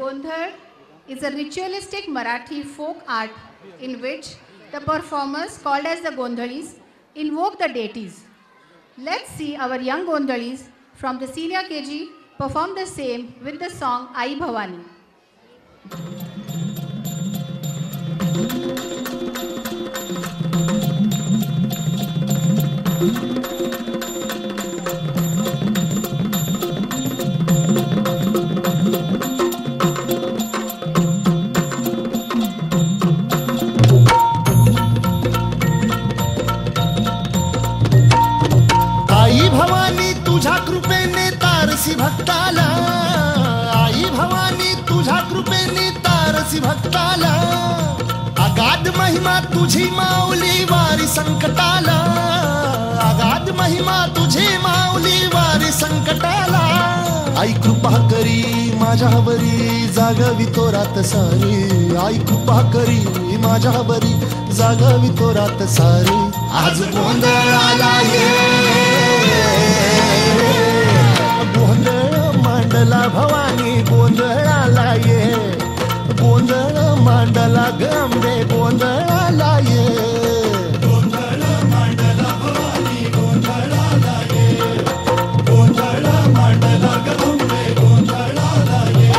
Gondhal is a ritualistic Marathi folk art in which the performers, called as the Gondhalis, invoke the deities. Let's see our young Gondhalis from the senior KG perform the same with the song Ai Bhavani. आई भवानी तुझ्या कृपेने तारसी भक्ताला, आई भवानी तुझ्या कृपेने तारसी भक्ताला, अगाध महिमा तुझी माऊली वारी संकटाला, अगाध महिमा तुझी माऊली वारी संकटाला. आई कृपा करी माझ्यावरी जागवी तो रात सारी, आई कृपा करी माझ्यावरी जागवी तो रात सारी. आज गोंधळाला ये, गोंधळ मांडला भवानी गोंधळाला ये, गोंधळ मांडला गंबे गोंधळाला ये, गोंधळ मांडला भवानी गोंधळाला ये, गोंधळ मांडला गंबे गोंधळाला ये.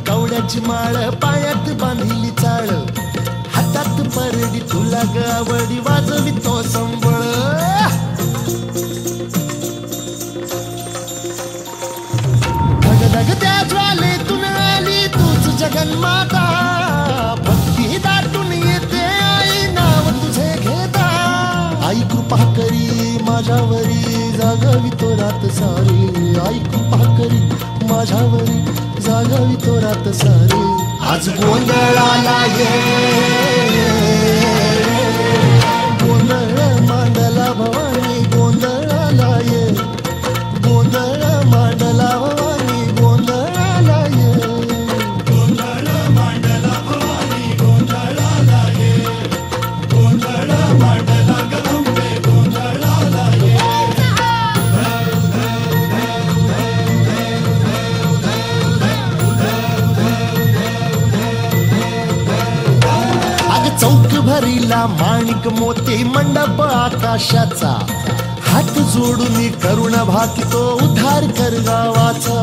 कवड्याची माळ पायात बांधिली चाळ, हातात परडी तुला गावडी वाजवी तो संबळ. धगधग त्या ज्वालेतून आली तूच जगन्माता, भक्ती दाटून येते आई नाव तुझे घेता. आई कृपा करी माझ्यावरी जागवी तो रात सारी, आई कृपा करी माझ्यावरी जागवी तो रात सारी. आज गोंधळाला ये, गोंधळ मांडला भवानी गोंधळाला ये, गोंधळ मांडला भवानी गोंधळाला ये, गोंधळ मांडला भवानी गोंधळाला ये, गोंधळ मांडला गंबे गोंधळाला ये. चौक भरीला माणिक मोती मंडप आकाशाचा, हात जोडून करुण भाकितो उद्धार कर गावाचा.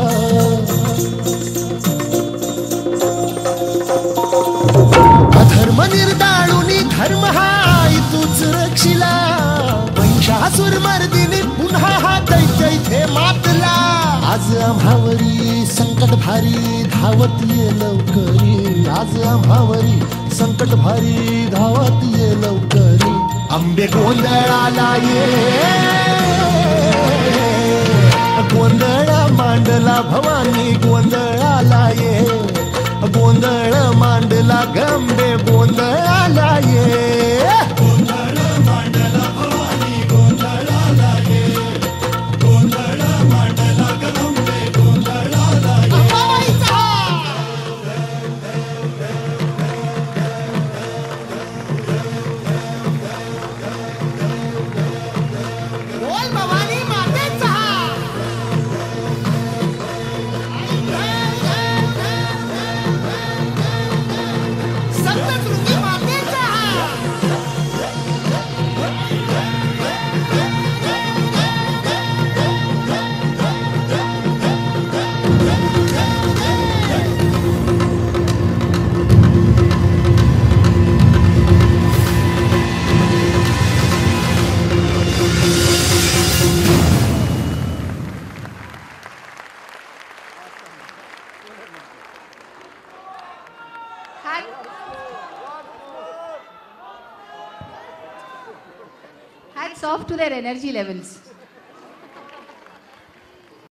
अधर्म निर्दाळून धर्म हाय तूच रक्षिला, महिषासुर मर्दिनी पुन्हा हा दैत्य इथे मातला. आज आम्हावरी संकट भारी धावत ये लवकरी, आज आम्हावरी संकट भारी धावत ये लवकरी. अंबे गोंधळाला ये, गोंधळ मांडला भवानी गोंधळाला ये, गोंधळ मांडला गंबे गोंधळाला ये, गोंधळ मांडला भवानी गोंधळाला ये, गोंधळ मांडला गंबे गोंधळाला ये. Hats off to their energy levels.